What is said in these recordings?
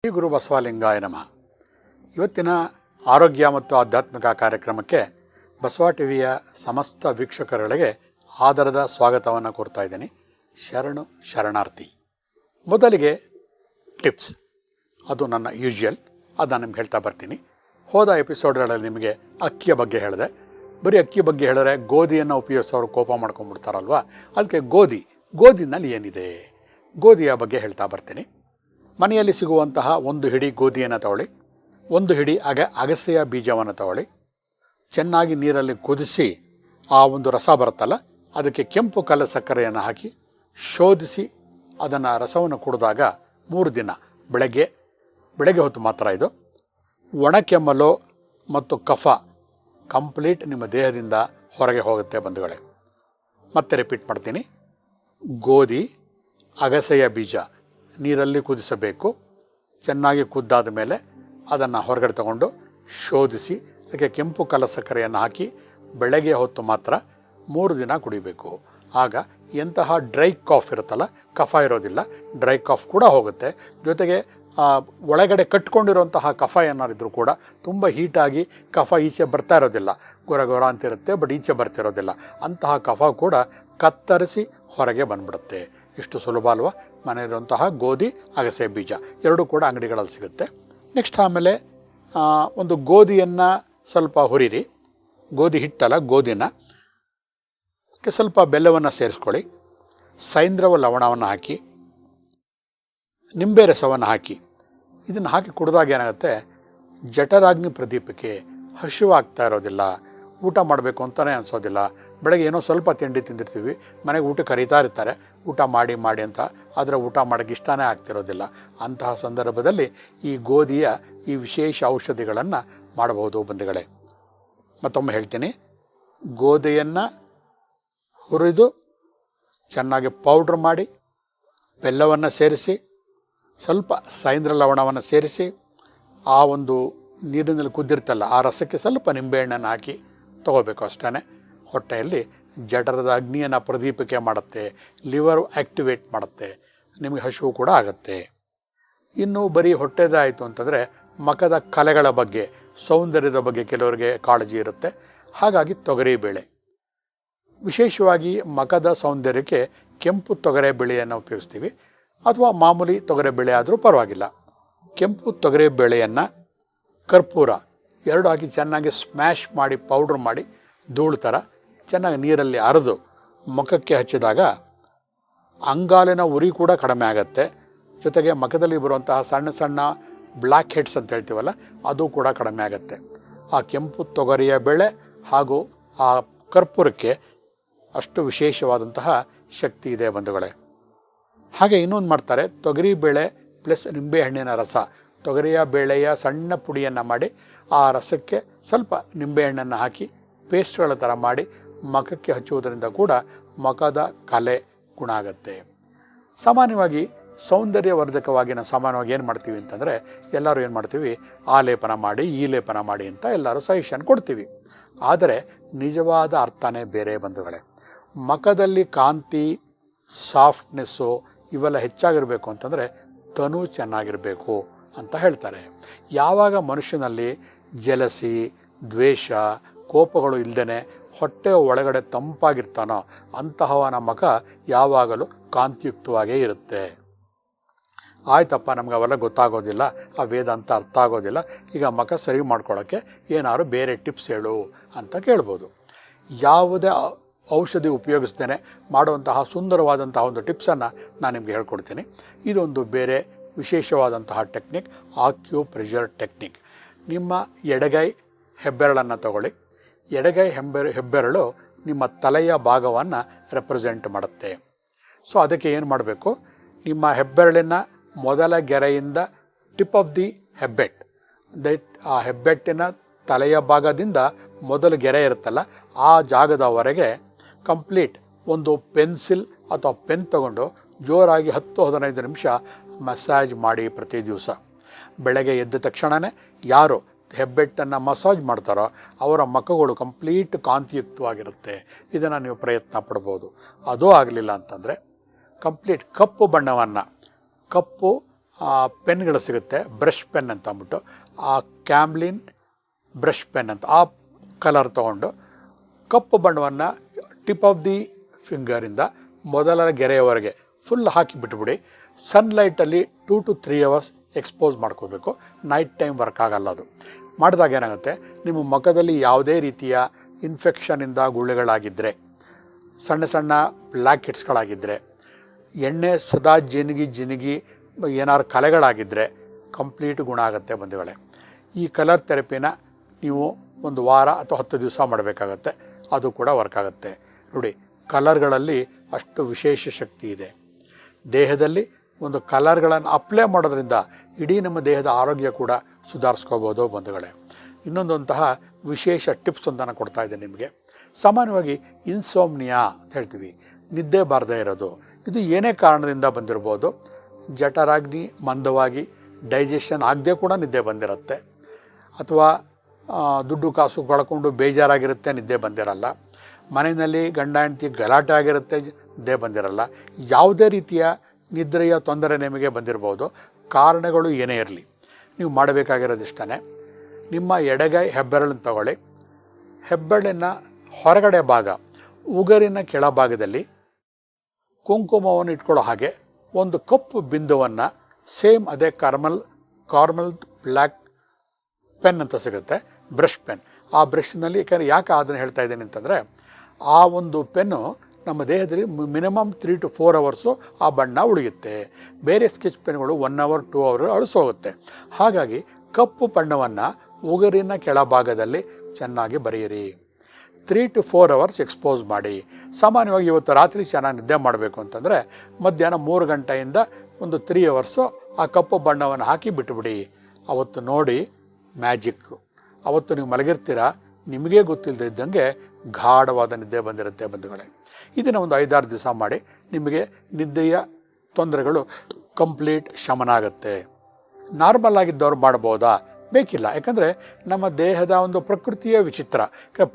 ಶ್ರೀ ಗುರು ಬಸವಲಿಂಗಾಯ ನಮಃ. ಇವತ್ತಿನ ಆರೋಗ್ಯ ಮತ್ತು ಆಧ್ಯಾತ್ಮಿಕ ಕಾರ್ಯಕ್ರಮಕ್ಕೆ ಬಸವ ಟಿವಿಯ ಸಮಸ್ತ ವೀಕ್ಷಕರುಗಳಿಗೆ ಆದರದ ಸ್ವಾಗತವನ್ನು ಕೋರ್ತಾ ಇದ್ದೀನಿ. ಶರಣಾರ್ಥಿ. ಮೊದಲಿಗೆ ಟಿಪ್ಸ್, ಅದು ನನ್ನ ಯೂಶುವಲ್, ಅದನ್ನು ನಿಮ್ಗೆ ಹೇಳ್ತಾ ಬರ್ತೀನಿ. ಹೋದ ಎಪಿಸೋಡ್ಗಳಲ್ಲಿ ನಿಮಗೆ ಅಕ್ಕಿಯ ಬಗ್ಗೆ ಹೇಳಿದೆ. ಬರೀ ಅಕ್ಕಿ ಬಗ್ಗೆ ಹೇಳಿದ್ರೆ ಗೋಧಿಯನ್ನು ಉಪಯೋಗಿಸೋರು ಕೋಪ ಮಾಡ್ಕೊಂಡ್ಬಿಡ್ತಾರಲ್ವ, ಅದಕ್ಕೆ ಗೋಧಿನಲ್ಲಿ ಏನಿದೆ ಗೋಧಿಯ ಬಗ್ಗೆ ಹೇಳ್ತಾ ಬರ್ತೀನಿ. ಮನೆಯಲ್ಲಿ ಸಿಗುವಂತಹ ಒಂದು ಹಿಡಿ ಗೋಧಿಯನ್ನು ತಗೊಳ್ಳಿ, ಒಂದು ಹಿಡಿ ಅಗಸೆಯ ಬೀಜವನ್ನು ತಗೊಳ್ಳಿ, ಚೆನ್ನಾಗಿ ನೀರಲ್ಲಿ ಕುದಿಸಿ ಆ ಒಂದು ರಸ ಬರುತ್ತಲ್ಲ ಅದಕ್ಕೆ ಕೆಂಪು ಕಲ್ಲ ಸಕ್ಕರೆಯನ್ನು ಹಾಕಿ ಶೋಧಿಸಿ ಅದನ್ನು ರಸವನ್ನು ಕುಡಿದಾಗ 3 ದಿನ ಬೆಳಗ್ಗೆ ಹೊತ್ತು ಮಾತ್ರ ಇದು ಒಣಕೆಮ್ಮಲು ಮತ್ತು ಕಫ ಕಂಪ್ಲೀಟ್ ನಿಮ್ಮ ದೇಹದಿಂದ ಹೊರಗೆ ಹೋಗುತ್ತೆ ಬಂಧುಗಳೇ. ಮತ್ತೆ ರಿಪೀಟ್ ಮಾಡ್ತೀನಿ. ಗೋಧಿ ಅಗಸೆಯ ಬೀಜ ನೀರಲ್ಲಿ ಕುದಿಸಬೇಕು. ಚೆನ್ನಾಗಿ ಕುದ್ದಾದ ಮೇಲೆ ಅದನ್ನು ಹೊರಗಡೆ ತಗೊಂಡು ಶೋಧಿಸಿ ಅದಕ್ಕೆ ಕೆಂಪು ಕಲ್ಲ ಸಕ್ಕರೆಯನ್ನು ಹಾಕಿ ಬೆಳಗ್ಗೆ ಹೊತ್ತು ಮಾತ್ರ 3 ದಿನ ಕುಡಿಬೇಕು. ಆಗ ಎಂತಹ ಡ್ರೈ ಕಾಫ್ ಇರುತ್ತಲ್ಲ, ಕಫ ಇರೋದಿಲ್ಲ, ಡ್ರೈ ಕಾಫ್ ಕೂಡ ಹೋಗುತ್ತೆ. ಜೊತೆಗೆ ಒಳಗಡೆ ಕಟ್ಕೊಂಡಿರುವಂತಹ ಕಫ ಏನಾರಿದ್ರೂ ಕೂಡ ತುಂಬ ಹೀಟಾಗಿ ಕಫ ಈಚೆ ಬರ್ತಾ ಇರೋದಿಲ್ಲ, ಗೊರ ಅಂತಿರುತ್ತೆ, ಬಟ್ ಈಚೆ ಬರ್ತಿರೋದಿಲ್ಲ. ಅಂತಹ ಕಫ ಕೂಡ ಕತ್ತರಿಸಿ ಹೊರಗೆ ಬಂದ್ಬಿಡುತ್ತೆ. ಇಷ್ಟು ಸುಲಭ ಅಲ್ವಾ? ಮನೆಯಲ್ಲಿರುವಂತಹ ಗೋಧಿ ಅಗಸೆ ಬೀಜ ಎರಡೂ ಕೂಡ ಅಂಗಡಿಗಳಲ್ಲಿ ಸಿಗುತ್ತೆ. ನೆಕ್ಸ್ಟ್ ಆಮೇಲೆ ಒಂದು ಗೋಧಿಯನ್ನು ಸ್ವಲ್ಪ ಹುರಿರಿ, ಗೋಧಿ ಹಿಟ್ಟಲ್ಲ ಗೋಧಿನ, ಸ್ವಲ್ಪ ಬೆಲ್ಲವನ್ನು ಸೇರಿಸ್ಕೊಳ್ಳಿ, ಸೈಂಧವ ಲವಣವನ್ನು ಹಾಕಿ, ನಿಂಬೆ ರಸವನ್ನು ಹಾಕಿ, ಇದನ್ನು ಹಾಕಿ ಕುಡಿದಾಗ ಏನಾಗುತ್ತೆ, ಜಠರಾಗ್ನಿ ಪ್ರದೀಪಕ್ಕೆ ಹಸಿವಾಗ್ತಾ ಇರೋದಿಲ್ಲ, ಊಟ ಮಾಡಬೇಕು ಅಂತಲೇ ಅನಿಸೋದಿಲ್ಲ. ಬೆಳಗ್ಗೆ ಏನೋ ಸ್ವಲ್ಪ ತಿಂಡಿ ತಿಂದಿರ್ತೀವಿ, ಮನೆಗೆ ಊಟ ಕರೀತಾ ಇರ್ತಾರೆ ಊಟ ಮಾಡಿ ಅಂತ, ಆದರೆ ಊಟ ಮಾಡೋಕ್ಕೆ ಇಷ್ಟನೇ ಆಗ್ತಿರೋದಿಲ್ಲ. ಅಂತಹ ಸಂದರ್ಭದಲ್ಲಿ ಈ ಗೋಧಿಯ ಈ ವಿಶೇಷ ಔಷಧಿಗಳನ್ನು ಮಾಡಬಹುದು ಬಂಧುಗಳೇ. ಮತ್ತೊಮ್ಮೆ ಹೇಳ್ತೀನಿ, ಗೋಧಿಯನ್ನು ಹುರಿದು ಚೆನ್ನಾಗಿ ಪೌಡ್ರ್ ಮಾಡಿ, ಬೆಲ್ಲವನ್ನು ಸೇರಿಸಿ, ಸ್ವಲ್ಪ ಸೈಂಧವ ಲವಣವನ್ನು ಸೇರಿಸಿ, ಆ ಒಂದು ನೀರಿನಲ್ಲಿ ಕುದ್ದಿರ್ತಲ್ಲ ಆ ರಸಕ್ಕೆ ಸ್ವಲ್ಪ ನಿಂಬೆಹಣ್ಣನ್ನು ಹಾಕಿ ತಗೋಬೇಕು ಅಷ್ಟೇ. ಹೊಟ್ಟೆಯಲ್ಲಿ ಜಠರದ ಅಗ್ನಿಯನ್ನು ಪ್ರದೀಪಕ್ಕೆ ಮಾಡುತ್ತೆ, ಲಿವರ್ ಆ್ಯಕ್ಟಿವೇಟ್ ಮಾಡುತ್ತೆ, ನಿಮಗೆ ಹಸಿವು ಕೂಡ ಆಗುತ್ತೆ. ಇನ್ನು ಬರೀ ಹೊಟ್ಟೆದಾಯಿತು ಅಂತಂದರೆ ಮಖದ ಕಲೆಗಳ ಬಗ್ಗೆ, ಸೌಂದರ್ಯದ ಬಗ್ಗೆ ಕೆಲವರಿಗೆ ಕಾಳಜಿ ಇರುತ್ತೆ. ಹಾಗಾಗಿ ತೊಗರಿಬೇಳೆ, ವಿಶೇಷವಾಗಿ ಮಖದ ಸೌಂದರ್ಯಕ್ಕೆ ಕೆಂಪು ತೊಗರೆಬೇಳೆಯನ್ನು ಉಪಯೋಗಿಸ್ತೀವಿ, ಅಥವಾ ಮಾಮೂಲಿ ತೊಗರೆಬೇಳೆ ಆದರೂ ಪರವಾಗಿಲ್ಲ. ಕೆಂಪು ತೊಗರೆಬೇಳೆಯನ್ನು ಕರ್ಪೂರ ಎರಡು ಹಾಕಿ ಚೆನ್ನಾಗಿ ಸ್ಮ್ಯಾಶ್ ಮಾಡಿ ಪೌಡ್ರ್ ಮಾಡಿ ಧೂಳು ಥರ ಚೆನ್ನಾಗಿ ನೀರಲ್ಲಿ ಅರೆದು ಮುಖಕ್ಕೆ ಹಚ್ಚಿದಾಗ ಅಂಗಾಲಿನ ಉರಿ ಕೂಡ ಕಡಿಮೆ ಆಗುತ್ತೆ. ಜೊತೆಗೆ ಮುಖದಲ್ಲಿ ಬರುವಂತಹ ಸಣ್ಣ ಸಣ್ಣ ಬ್ಲ್ಯಾಕ್ ಹೆಡ್ಸ್ ಅಂತ ಹೇಳ್ತೀವಲ್ಲ, ಅದು ಕೂಡ ಕಡಿಮೆ ಆಗುತ್ತೆ. ಆ ಕೆಂಪು ತೊಗರಿಯ ಬೇಳೆ ಹಾಗೂ ಆ ಕರ್ಪೂರಕ್ಕೆ ಅಷ್ಟು ವಿಶೇಷವಾದಂತಹ ಶಕ್ತಿ ಇದೆ ಬಂಧುಗಳೇ. ಹಾಗೆ ಇನ್ನೊಂದು ಮಾಡ್ತಾರೆ, ತೊಗರಿಬೇಳೆ ಪ್ಲಸ್ ನಿಂಬೆಹಣ್ಣಿನ ರಸ, ತೊಗರಿಯ ಬೇಳೆಯ ಸಣ್ಣ ಪುಡಿಯನ್ನು ಮಾಡಿ ಆ ರಸಕ್ಕೆ ಸ್ವಲ್ಪ ನಿಂಬೆಹಣ್ಣನ್ನು ಹಾಕಿ ಪೇಸ್ಟ್ಗಳ ಥರ ಮಾಡಿ ಮುಖಕ್ಕೆ ಹಚ್ಚುವುದರಿಂದ ಕೂಡ ಮುಖದ ಕಲೆ ಗುಣ ಆಗುತ್ತೆ. ಸಾಮಾನ್ಯವಾಗಿ ಸೌಂದರ್ಯವರ್ಧಕವಾಗಿ ನಾವು ಸಾಮಾನ್ಯವಾಗಿ ಏನು ಮಾಡ್ತೀವಿ ಅಂತಂದರೆ, ಎಲ್ಲರೂ ಏನು ಮಾಡ್ತೀವಿ, ಆ ಲೇಪನ ಮಾಡಿ ಈ ಲೇಪನ ಮಾಡಿ ಅಂತ ಎಲ್ಲರೂ ಸಜೆಷನ್ ಕೊಡ್ತೀವಿ. ಆದರೆ ನಿಜವಾದ ಅರ್ಥನೇ ಬೇರೆ ಬಂಧುಗಳೇ. ಮುಖದಲ್ಲಿ ಕಾಂತಿ, ಸಾಫ್ಟ್ನೆಸ್ಸು ಇವೆಲ್ಲ ಹೆಚ್ಚಾಗಿರಬೇಕು ಅಂತಂದರೆ ತನು ಚೆನ್ನಾಗಿರಬೇಕು ಅಂತ ಹೇಳ್ತಾರೆ. ಯಾವಾಗ ಮನುಷ್ಯನಲ್ಲಿ ಜಲಸಿ, ದ್ವೇಷ, ಕೋಪಗಳು ಇಲ್ಲದೇ ಹೊಟ್ಟೆ ಒಳಗಡೆ ತಂಪಾಗಿರ್ತಾನೋ ಅಂತಹವನ ಮುಖ ಯಾವಾಗಲೂ ಕಾಂತಿಯುಕ್ತವಾಗೇ ಇರುತ್ತೆ. ಆಯ್ತಪ್ಪ, ನಮ್ಗೆ ಅವೆಲ್ಲ ಗೊತ್ತಾಗೋದಿಲ್ಲ, ಆ ವೇದಾಂತ ಅರ್ಥ ಆಗೋದಿಲ್ಲ, ಈಗ ಮುಖ ಸರಿ ಮಾಡ್ಕೊಳ್ಳೋಕ್ಕೆ ಏನಾದ್ರು ಬೇರೆ ಟಿಪ್ಸ್ ಹೇಳು ಅಂತ ಕೇಳ್ಬೋದು. ಯಾವುದೇ ಔಷಧಿ ಉಪಯೋಗಿಸ್ತೇನೆ ಮಾಡುವಂತಹ ಸುಂದರವಾದಂತಹ ಒಂದು ಟಿಪ್ಸನ್ನು ನಾನು ನಿಮಗೆ ಹೇಳ್ಕೊಡ್ತೀನಿ. ಇದೊಂದು ಬೇರೆ ವಿಶೇಷವಾದಂತಹ ಟೆಕ್ನಿಕ್, ಆಕ್ಯುಪ್ರೆಷರ್ ಟೆಕ್ನಿಕ್. ನಿಮ್ಮ ಎಡಗೈ ಹೆಬ್ಬೆರಳನ್ನು ತಗೊಳ್ಳಿ. ಎಡಗೈ ಹೆಬ್ಬೆರಳು ನಿಮ್ಮ ತಲೆಯ ಭಾಗವನ್ನು ರೆಪ್ರೆಸೆಂಟ್ ಮಾಡುತ್ತೆ. ಸೊ ಅದಕ್ಕೆ ಏನು ಮಾಡಬೇಕು, ನಿಮ್ಮ ಹೆಬ್ಬೆರಳಿನ ಮೊದಲ ಗೆರೆಯಿಂದ ಟಿಪ್ ಆಫ್ ದಿ ಹೆಬ್ಬೆಟ್, ಆ ಹೆಬ್ಬೆಟ್ಟಿನ ತಲೆಯ ಭಾಗದಿಂದ ಮೊದಲ ಗೆರೆ ಇರುತ್ತಲ್ಲ ಆ ಜಾಗದವರೆಗೆ ಕಂಪ್ಲೀಟ್ ಒಂದು ಪೆನ್ಸಿಲ್ ಅಥವಾ ಪೆನ್ ತಗೊಂಡು ಜೋರಾಗಿ 10-15 ನಿಮಿಷ ಮಸಾಜ್ ಮಾಡಿ ಪ್ರತಿ ದಿವಸ. ಬೆಳಗ್ಗೆ ಎದ್ದ ತಕ್ಷಣವೇ ಯಾರು ಹೆಬ್ಬೆಟ್ಟನ್ನು ಮಸಾಜ್ ಮಾಡ್ತಾರೋ ಅವರ ಮುಖಗಳು ಕಂಪ್ಲೀಟ್ ಕಾಂತಿಯುಕ್ತವಾಗಿರುತ್ತೆ. ಇದನ್ನು ನೀವು ಪ್ರಯತ್ನ ಪಡ್ಬೋದು. ಅದೂ ಆಗಲಿಲ್ಲ ಅಂತಂದರೆ ಕಂಪ್ಲೀಟ್ ಕಪ್ಪು ಬಣ್ಣವನ್ನು, ಕಪ್ಪು ಪೆನ್ಗಳು ಸಿಗುತ್ತೆ, ಬ್ರಷ್ ಪೆನ್ ಅಂತ ಅಂದ್ಬಿಟ್ಟು, ಆ ಕ್ಯಾಮ್ಲಿನ್ ಬ್ರಷ್ ಪೆನ್ ಅಂತ ಆ ಕಲರ್ ತೊಗೊಂಡು ಕಪ್ಪು ಬಣ್ಣವನ್ನು ಟಿಪ್ ಆಫ್ ದಿ ಫಿಂಗರಿಂದ ಮೊದಲ ಗೆರೆಯವರೆಗೆ ಫುಲ್ ಹಾಕಿ ಬಿಟ್ಬಿಡಿ. ಸನ್ಲೈಟಲ್ಲಿ 2 to 3 ಅವರ್ಸ್ ಎಕ್ಸ್ಪೋಸ್ ಮಾಡ್ಕೋಬೇಕು. ನೈಟ್ ಟೈಮ್ ವರ್ಕ್ ಆಗಲ್ಲ ಅದು. ಮಾಡಿದಾಗ ಏನಾಗುತ್ತೆ, ನಿಮ್ಮ ಮುಖದಲ್ಲಿ ಯಾವುದೇ ರೀತಿಯ ಇನ್ಫೆಕ್ಷನಿಂದ ಗುಳ್ಳೆಗಳಾಗಿದ್ದರೆ, ಸಣ್ಣ ಸಣ್ಣ ಬ್ಲ್ಯಾಕ್ ಹೆಡ್ಸ್ಗಳಾಗಿದ್ದರೆ, ಎಣ್ಣೆ ಸದಾ ಜಿನುಗಿ ಏನಾದ್ರು ಕಲೆಗಳಾಗಿದ್ದರೆ ಕಂಪ್ಲೀಟ್ ಗುಣ ಆಗುತ್ತೆ ಬಂಧುಗಳೇ. ಈ ಕಲರ್ ಥೆರಪಿನ ನೀವು 1 ವಾರ ಅಥವಾ 10 ದಿವಸ ಮಾಡಬೇಕಾಗತ್ತೆ, ಅದು ಕೂಡ ವರ್ಕ್ ಆಗುತ್ತೆ. ನೋಡಿ, ಕಲರ್ಗಳಲ್ಲಿ ಅಷ್ಟು ವಿಶೇಷ ಶಕ್ತಿ ಇದೆ. ದೇಹದಲ್ಲಿ ಒಂದು ಕಲರ್ಗಳನ್ನು ಅಪ್ಲೈ ಮಾಡೋದ್ರಿಂದ ಇಡೀ ನಮ್ಮ ದೇಹದ ಆರೋಗ್ಯ ಕೂಡ ಸುಧಾರಿಸ್ಕೋಬೋದು ಬಂಧುಗಳೇ. ಇನ್ನೊಂದಂತಹ ವಿಶೇಷ ಟಿಪ್ಸ್ ಅಂತ ನಾನು ಕೊಡ್ತಾ ಇದ್ದೇನೆ ನಿಮಗೆ. ಸಾಮಾನ್ಯವಾಗಿ ಇನ್ಸೋಮ್ನಿಯಾ ಅಂತ ಹೇಳ್ತೀವಿ, ನಿದ್ದೆ ಬಾರದೇ ಇರೋದು. ಇದು ಏನೇ ಕಾರಣದಿಂದ ಬಂದಿರ್ಬೋದು. ಜಠರಾಗ್ನಿ ಮಂದವಾಗಿ ಡೈಜೆಷನ್ ಆಗದೆ ಕೂಡ ನಿದ್ದೆ ಬಂದಿರುತ್ತೆ, ಅಥವಾ ದುಡ್ಡು ಕಾಸು ಕಳ್ಕೊಂಡು ಬೇಜಾರಾಗಿರುತ್ತೆ, ನಿದ್ದೆ ಬಂದಿರಲ್ಲ. ಮನೆಯಲ್ಲಿ ಗಂಡ ಹೆಂಡತಿ ಗಲಾಟೆ ಆಗಿರುತ್ತೆ, ನಿದ್ದೆ ಬಂದಿರಲ್ಲ. ಯಾವುದೇ ರೀತಿಯ ನಿದ್ರೆಯ ತೊಂದರೆ ನಿಮಗೆ ಬಂದಿರ್ಬೋದು. ಕಾರಣಗಳು ಏನೇ ಇರಲಿ, ನೀವು ಮಾಡಬೇಕಾಗಿರೋದಿಷ್ಟೇ, ನಿಮ್ಮ ಎಡಗೈ ಹೆಬ್ಬೆರಳನ್ನು ತಗೊಳ್ಳಿ. ಹೆಬ್ಬೆರಳಿನ ಹೊರಗಡೆ ಭಾಗ, ಉಗುರಿನ ಕೆಳಭಾಗದಲ್ಲಿ ಕುಂಕುಮವನ್ನು ಇಟ್ಕೊಳ್ಳೋ ಹಾಗೆ ಒಂದು ಕಪ್ಪು ಬಿಂದುವನ್ನು, ಸೇಮ್ ಅದೇ ಕಾರ್ಮಲ್ ಬ್ಲ್ಯಾಕ್ ಪೆನ್ ಅಂತ ಸಿಗುತ್ತೆ, ಬ್ರಷ್ ಪೆನ್. ಆ ಬ್ರಷ್ನಲ್ಲಿ ಯಾಕೆ ಅದನ್ನು ಹೇಳ್ತಾ ಇದ್ದೀನಿ ಅಂತಂದರೆ, ಆ ಒಂದು ಪೆನ್ನು ನಮ್ಮ ದೇಹದಲ್ಲಿ ಮಿನಿಮಮ್ 3 to 4 ಅವರ್ಸು ಆ ಬಣ್ಣ ಉಳಿಯುತ್ತೆ. ಬೇರೆ ಸ್ಕೆಚ್ ಪೆನ್ಗಳು 1 hour 2 hour ಅಳಿಸೋಗುತ್ತೆ. ಹಾಗಾಗಿ ಕಪ್ಪು ಬಣ್ಣವನ್ನು ಉಗುರಿನ ಕೆಳಭಾಗದಲ್ಲಿ ಚೆನ್ನಾಗಿ ಬರೆಯಿರಿ. 3 to 4 ಅವರ್ಸ್ ಎಕ್ಸ್ಪೋಸ್ ಮಾಡಿ. ಸಾಮಾನ್ಯವಾಗಿ ಇವತ್ತು ರಾತ್ರಿ ಚೆನ್ನಾಗಿ ನಿದ್ದೆ ಮಾಡಬೇಕು ಅಂತಂದರೆ ಮಧ್ಯಾಹ್ನ 3 ಗಂಟೆಯಿಂದ 3 ಅವರ್ಸು ಆ ಕಪ್ಪು ಬಣ್ಣವನ್ನು ಹಾಕಿ ಬಿಟ್ಟುಬಿಡಿ. ಅವತ್ತು ನೋಡಿ ಮ್ಯಾಜಿಕ್ಕು. ಅವತ್ತು ನೀವು ಮಲಗಿರ್ತೀರ, ನಿಮಗೇ ಗೊತ್ತಿಲ್ಲದೆ ಇದ್ದಂಗೆ ಗಾಢವಾದ ನಿದ್ದೆ ಬಂದಿರುತ್ತೆ ಬಂಧುಗಳೇ. ಇದನ್ನು 5-6 ದಿವಸ ಮಾಡಿ, ನಿಮಗೆ ನಿದ್ದೆಯ ತೊಂದರೆಗಳು ಕಂಪ್ಲೀಟ್ ಶಮನ ಆಗುತ್ತೆ. ನಾರ್ಮಲ್ ಆಗಿದ್ದವ್ರು ಮಾಡ್ಬೋದಾ? ಬೇಕಿಲ್ಲ. ಯಾಕಂದರೆ ನಮ್ಮ ದೇಹದ ಒಂದು ಪ್ರಕೃತಿಯ ವಿಚಿತ್ರ.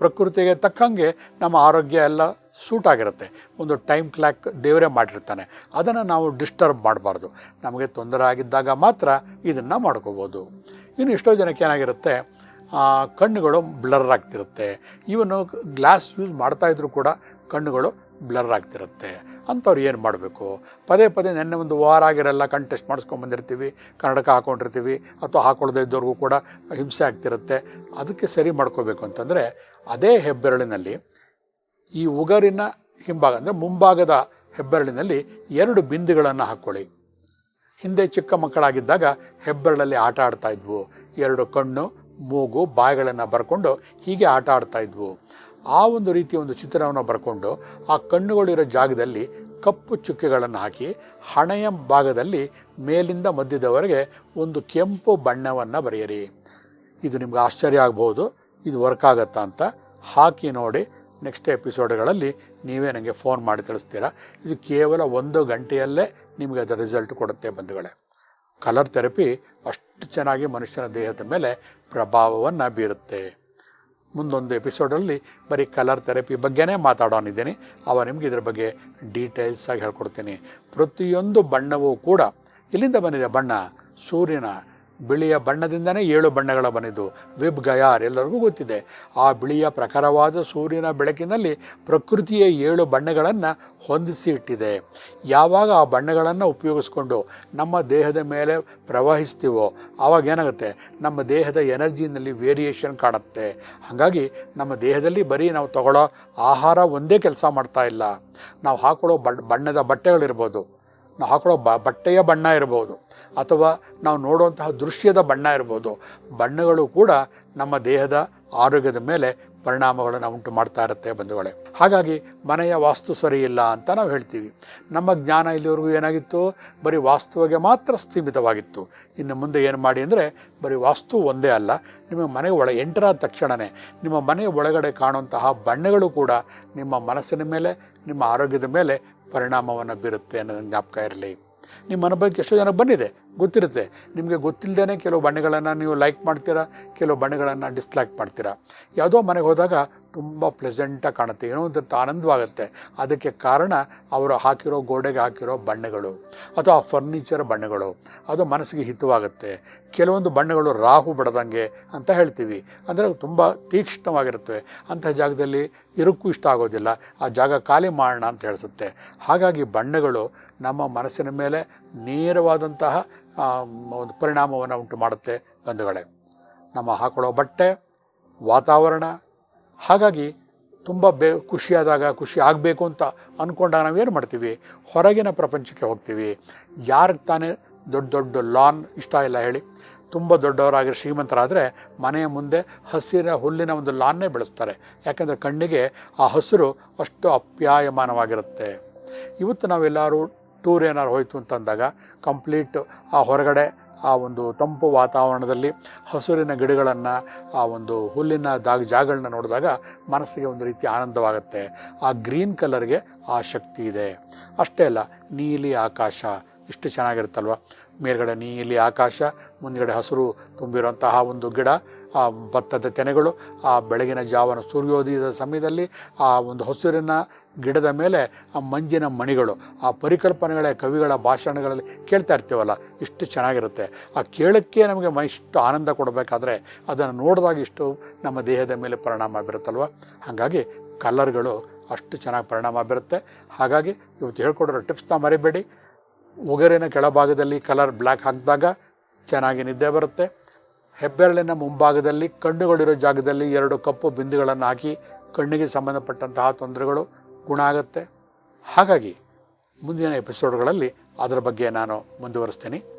ಪ್ರಕೃತಿಗೆ ತಕ್ಕಂಗೆ ನಮ್ಮ ಆರೋಗ್ಯ ಎಲ್ಲ ಸೂಟ್ ಆಗಿರುತ್ತೆ. ಒಂದು ಟೈಮ್ ಕ್ಲಾಕ್ ದೇವರೇ ಮಾಡಿರ್ತಾನೆ, ಅದನ್ನು ನಾವು ಡಿಸ್ಟರ್ಬ್ ಮಾಡಬಾರ್ದು. ನಮಗೆ ತೊಂದರೆ ಆಗಿದ್ದಾಗ ಮಾತ್ರ ಇದನ್ನು ಮಾಡ್ಕೋಬೋದು. ಇನ್ನು ಎಷ್ಟೋ ಜನಕ್ಕೆ ಏನಾಗಿರುತ್ತೆ, ಕಣ್ಣುಗಳು ಬ್ಲರ್ ಆಗ್ತಿರುತ್ತೆ. ಇವನು ಗ್ಲಾಸ್ ಯೂಸ್ ಮಾಡ್ತಾಯಿದ್ರು ಕೂಡ ಕಣ್ಣುಗಳು ಬ್ಲರ್ ಆಗ್ತಿರುತ್ತೆ. ಅಂಥವ್ರು ಏನು ಮಾಡಬೇಕು? ಪದೇ ನೆನ್ನೆ 1 ವಾರ ಆಗಿರಲ್ಲ, ಕಣ್ಣು ಟೆಸ್ಟ್ ಮಾಡಿಸ್ಕೊಂಬಂದಿರ್ತೀವಿ, ಕನ್ನಡಕ ಹಾಕ್ಕೊಂಡಿರ್ತೀವಿ, ಅಥವಾ ಹಾಕೊಳ್ಳದೇ ಇದ್ದವ್ರಿಗೂ ಕೂಡ ಹಿಂಸೆ ಆಗ್ತಿರುತ್ತೆ. ಅದಕ್ಕೆ ಸರಿ ಮಾಡ್ಕೋಬೇಕು ಅಂತಂದರೆ, ಅದೇ ಹೆಬ್ಬೆರಳಿನಲ್ಲಿ ಈ ಉಗುರಿನ ಹಿಂಭಾಗ ಅಂದರೆ ಮುಂಭಾಗದ ಹೆಬ್ಬೆರಳಿನಲ್ಲಿ 2 ಬಿಂದುಗಳನ್ನು ಹಾಕ್ಕೊಳ್ಳಿ. ಹಿಂದೆ ಚಿಕ್ಕ ಮಕ್ಕಳಾಗಿದ್ದಾಗ ಹೆಬ್ಬೆರಳಲ್ಲಿ ಆಟ ಆಡ್ತಾ ಇದ್ವು. 2 ಕಣ್ಣು, ಮೂಗು, ಬಾಯಿಗಳನ್ನು ಬರ್ಕೊಂಡು ಹೀಗೆ ಆಟ ಆಡ್ತಾ ಇದ್ವು. ಆ ಒಂದು ರೀತಿಯ ಒಂದು ಚಿತ್ರವನ್ನು ಬರ್ಕೊಂಡು ಆ ಕಣ್ಣುಗಳಿರೋ ಜಾಗದಲ್ಲಿ ಕಪ್ಪು ಚುಕ್ಕೆಗಳನ್ನು ಹಾಕಿ, ಹಣೆಯ ಭಾಗದಲ್ಲಿ ಮೇಲಿಂದ ಮಧ್ಯದವರೆಗೆ ಒಂದು ಕೆಂಪು ಬಣ್ಣವನ್ನು ಬರೆಯಿರಿ. ಇದು ನಿಮ್ಗೆ ಆಶ್ಚರ್ಯ ಆಗ್ಬೋದು, ಇದು ವರ್ಕ್ ಆಗುತ್ತಾ ಅಂತ. ಹಾಕಿ ನೋಡಿ. ನೆಕ್ಸ್ಟ್ ಎಪಿಸೋಡ್ಗಳಲ್ಲಿ ನೀವೇ ನನಗೆ ಫೋನ್ ಮಾಡಿ ತಿಳಿಸ್ತೀರಾ. ಇದು ಕೇವಲ 1 ಗಂಟೆಯಲ್ಲೇ ನಿಮಗೆ ಅದರ ರಿಸಲ್ಟ್ ಕೊಡುತ್ತೆ ಬಂಧುಗಳೇ. ಕಲರ್ ಥೆರಪಿ ಅಷ್ಟು ಚೆನ್ನಾಗಿ ಮನುಷ್ಯನ ದೇಹದ ಮೇಲೆ ಪ್ರಭಾವವನ್ನು ಬೀರುತ್ತೆ. ಮುಂದೊಂದು ಎಪಿಸೋಡಲ್ಲಿ ಬರೀ ಕಲರ್ ಥೆರಪಿ ಬಗ್ಗೆನೇ ಮಾತಾಡೋನಿದ್ದೀನಿ. ನಿಮಗೆ ಇದ್ರ ಬಗ್ಗೆ ಡೀಟೇಲ್ಸಾಗಿ ಹೇಳ್ಕೊಡ್ತೀನಿ. ಪ್ರತಿಯೊಂದು ಬಣ್ಣವೂ ಕೂಡ ಎಲ್ಲಿಂದ ಬಂದಿದೆ? ಬಣ್ಣ ಸೂರ್ಯನ ಬಿಳಿಯ ಬಣ್ಣದಿಂದನೇ 7 ಬಣ್ಣಗಳ ಬಂದಿದ್ದು. ವಿಬ್ ಗಯಾರ್ ಎಲ್ಲರಿಗೂ ಗೊತ್ತಿದೆ. ಆ ಬಿಳಿಯ ಪ್ರಖರವಾದ ಸೂರ್ಯನ ಬೆಳಕಿನಲ್ಲಿ ಪ್ರಕೃತಿಯ 7 ಬಣ್ಣಗಳನ್ನು ಹೊಂದಿಸಿ ಇಟ್ಟಿದೆ. ಯಾವಾಗ ಆ ಬಣ್ಣಗಳನ್ನು ಉಪಯೋಗಿಸ್ಕೊಂಡು ನಮ್ಮ ದೇಹದ ಮೇಲೆ ಪ್ರವಹಿಸ್ತೀವೋ ಆವಾಗ ಏನಾಗುತ್ತೆ, ನಮ್ಮ ದೇಹದ ಎನರ್ಜಿನಲ್ಲಿ ವೇರಿಯೇಷನ್ ಕಾಣುತ್ತೆ. ಹಾಗಾಗಿ ನಮ್ಮ ದೇಹದಲ್ಲಿ ಬರೀ ನಾವು ತಗೊಳ್ಳೋ ಆಹಾರ ಒಂದೇ ಕೆಲಸ ಮಾಡ್ತಾ ಇಲ್ಲ. ನಾವು ಹಾಕೊಳ್ಳೋ ಬಣ್ಣದ ಬಟ್ಟೆಗಳಿರ್ಬೋದು, ನಾವು ಹಾಕೊಳ್ಳೋ ಬಟ್ಟೆಯ ಬಣ್ಣ ಇರ್ಬೋದು, ಅಥವಾ ನಾವು ನೋಡುವಂತಹ ದೃಶ್ಯದ ಬಣ್ಣ ಇರ್ಬೋದು. ಬಣ್ಣಗಳು ಕೂಡ ನಮ್ಮ ದೇಹದ ಆರೋಗ್ಯದ ಮೇಲೆ ಪರಿಣಾಮಗಳನ್ನು ಉಂಟು ಮಾಡ್ತಾ ಇರುತ್ತೆ ಬಂಧುಗಳೇ. ಹಾಗಾಗಿ ಮನೆಯ ವಾಸ್ತು ಸರಿ ಇಲ್ಲ ಅಂತ ನಾವು ಹೇಳ್ತೀವಿ. ನಮ್ಮ ಜ್ಞಾನ ಇಲ್ಲಿವರೆಗೂ ಏನಾಗಿತ್ತು? ಬರೀ ವಾಸ್ತುವಿಗೆ ಮಾತ್ರ ಸ್ಥೀಮಿತವಾಗಿತ್ತು. ಇನ್ನು ಮುಂದೆ ಏನು ಮಾಡಿ ಅಂದರೆ, ಬರೀ ವಾಸ್ತು ಒಂದೇ ಅಲ್ಲ, ನಿಮ್ಮ ಮನೆ ಎಂಟರಾದ ತಕ್ಷಣವೇ ನಿಮ್ಮ ಮನೆಯ ಒಳಗಡೆ ಕಾಣುವಂತಹ ಬಣ್ಣಗಳು ಕೂಡ ನಿಮ್ಮ ಮನಸ್ಸಿನ ಮೇಲೆ, ನಿಮ್ಮ ಆರೋಗ್ಯದ ಮೇಲೆ ಪರಿಣಾಮವನ್ನು ಬೀರುತ್ತೆ ಅನ್ನೋದನ್ನು ಜ್ಞಾಪಕ ಇರಲಿ. ನಿಮ್ಮ ಅನುಭವಕ್ಕೆ ಎಷ್ಟೋ ಜನಕ್ಕೆ ಬಂದಿದೆ, ಗೊತ್ತಿರುತ್ತೆ. ನಿಮಗೆ ಗೊತ್ತಿಲ್ಲದೇ ಕೆಲವು ಬಣ್ಣಗಳನ್ನು ನೀವು ಲೈಕ್ ಮಾಡ್ತೀರಾ, ಕೆಲವು ಬಣ್ಣಗಳನ್ನು ಡಿಸ್ಲೈಕ್ ಮಾಡ್ತೀರಾ. ಯಾವುದೋ ಮನೆಗೆ ಹೋದಾಗ ತುಂಬ ಪ್ಲೆಸೆಂಟಾಗಿ ಕಾಣುತ್ತೆ, ಏನೋ ಒಂದು ಆನಂದವಾಗುತ್ತೆ. ಅದಕ್ಕೆ ಕಾರಣ ಅವರು ಹಾಕಿರೋ ಗೋಡೆಗೆ ಹಾಕಿರೋ ಬಣ್ಣಗಳು ಅಥವಾ ಆ ಫರ್ನಿಚರ್ ಬಣ್ಣಗಳು, ಅದು ಮನಸ್ಸಿಗೆ ಹಿತವಾಗುತ್ತೆ. ಕೆಲವೊಂದು ಬಣ್ಣಗಳು ರಾಹು ಬಡದಂಗೆ ಅಂತ ಹೇಳ್ತೀವಿ, ಅಂದರೆ ತುಂಬ ತೀಕ್ಷ್ಣವಾಗಿರುತ್ತವೆ. ಅಂಥ ಜಾಗದಲ್ಲಿ ಇರೋಕ್ಕೂ ಇಷ್ಟ ಆಗೋದಿಲ್ಲ, ಆ ಜಾಗ ಖಾಲಿ ಮಾಡೋಣ ಅಂತ ಹೇಳಿಸುತ್ತೆ. ಹಾಗಾಗಿ ಬಣ್ಣಗಳು ನಮ್ಮ ಮನಸ್ಸಿನ ಮೇಲೆ ನೇರವಾದಂತಹ ಒಂದು ಪರಿಣಾಮವನ್ನು ಉಂಟು ಮಾಡುತ್ತೆ ಬಂಧುಗಳೇ. ನಮ್ಮ ಹಾಕೊಳ್ಳೋ ಬಟ್ಟೆ, ವಾತಾವರಣ. ಹಾಗಾಗಿ ತುಂಬ ಖುಷಿಯಾದಾಗ, ಖುಷಿ ಆಗಬೇಕು ಅಂತ ಅಂದ್ಕೊಂಡಾಗ ನಾವೇನು ಮಾಡ್ತೀವಿ, ಹೊರಗಿನ ಪ್ರಪಂಚಕ್ಕೆ ಹೋಗ್ತೀವಿ. ಯಾರಿಗೆ ತಾನೇ ದೊಡ್ಡ ದೊಡ್ಡ ಲಾನ್ ಇಷ್ಟ ಇಲ್ಲ ಹೇಳಿ? ತುಂಬ ದೊಡ್ಡವರಾಗಿ ಶ್ರೀಮಂತರಾದರೆ ಮನೆಯ ಮುಂದೆ ಹುಲ್ಲಿನ ಒಂದು ಲಾನ್ನೇ ಬೆಳೆಸ್ತಾರೆ. ಯಾಕಂದರೆ ಕಣ್ಣಿಗೆ ಆ ಹಸಿರು ಅಷ್ಟು ಅಪ್ಯಾಯಮಾನವಾಗಿರುತ್ತೆ. ಇವತ್ತು ನಾವೆಲ್ಲರೂ ಟೂರ್ ಏನಾರು ಹೋಯಿತು ಅಂತಂದಾಗ ಕಂಪ್ಲೀಟ್ ಆ ಹೊರಗಡೆ ಆ ಒಂದು ತಂಪು ವಾತಾವರಣದಲ್ಲಿ ಹಸುರಿನ ಗಿಡಗಳನ್ನು, ಆ ಒಂದು ಹುಲ್ಲಿನ ಜಾಗಗಳನ್ನ ನೋಡಿದಾಗ ಮನಸ್ಸಿಗೆ ಒಂದು ರೀತಿ ಆನಂದವಾಗುತ್ತೆ. ಆ ಗ್ರೀನ್ ಕಲರ್ಗೆ ಆ ಶಕ್ತಿ ಇದೆ. ಅಷ್ಟೇ ಅಲ್ಲ, ನೀಲಿ ಆಕಾಶ ಇಷ್ಟು ಚೆನ್ನಾಗಿರುತ್ತಲ್ವ. ಮೇಲ್ಗಡೆ ನೀಲಿ ಆಕಾಶ, ಮುಂದ್ಗಡೆ ಹಸಿರು ತುಂಬಿರುವಂತಹ ಒಂದು ಗಿಡ, ಆ ಭತ್ತದ ತೆನೆಗಳು, ಆ ಬೆಳಗಿನ ಜಾವನ ಸೂರ್ಯೋದಯದ ಸಮಯದಲ್ಲಿ ಆ ಒಂದು ಹಸಿರಿನ ಗಿಡದ ಮೇಲೆ ಆ ಮಂಜಿನ ಮಣಿಗಳು, ಆ ಪರಿಕಲ್ಪನೆಗಳ ಕವಿಗಳ ಭಾಷಣಗಳಲ್ಲಿ ಕೇಳ್ತಾ ಇರ್ತೀವಲ್ಲ, ಇಷ್ಟು ಚೆನ್ನಾಗಿರುತ್ತೆ. ಆ ಕೇಳೋಕ್ಕೆ ನಮಗೆ ಇಷ್ಟು ಆನಂದ ಕೊಡಬೇಕಾದ್ರೆ ಅದನ್ನು ನೋಡಿದಾಗ ಇಷ್ಟು ನಮ್ಮ ದೇಹದ ಮೇಲೆ ಪರಿಣಾಮ ಬೀರುತ್ತಲ್ವ. ಹಾಗಾಗಿ ಕಲರ್ಗಳು ಅಷ್ಟು ಚೆನ್ನಾಗಿ ಪರಿಣಾಮ ಬೀರುತ್ತೆ. ಹಾಗಾಗಿ ಇವತ್ತು ಹೇಳ್ಕೊಡೋ ಟಿಪ್ಸ್ನ ಮರಿಬೇಡಿ. ಉಗುರಿನ ಕೆಳಭಾಗದಲ್ಲಿ ಕಲರ್ ಬ್ಲ್ಯಾಕ್ ಹಾಕಿದಾಗ ಚೆನ್ನಾಗಿ ನಿದ್ದೆ ಬರುತ್ತೆ. ಹೆಬ್ಬೆರಳಿನ ಮುಂಭಾಗದಲ್ಲಿ ಕಣ್ಣುಗಳಿರೋ ಜಾಗದಲ್ಲಿ 2 ಕಪ್ಪು ಬಿಂದುಗಳನ್ನು ಹಾಕಿ ಕಣ್ಣಿಗೆ ಸಂಬಂಧಪಟ್ಟಂತಹ ತೊಂದರೆಗಳು ಗುಣ ಆಗುತ್ತೆ. ಹಾಗಾಗಿ ಮುಂದಿನ ಎಪಿಸೋಡ್ಗಳಲ್ಲಿ ಅದರ ಬಗ್ಗೆ ನಾನು ಮುಂದುವರಿಸ್ತೀನಿ.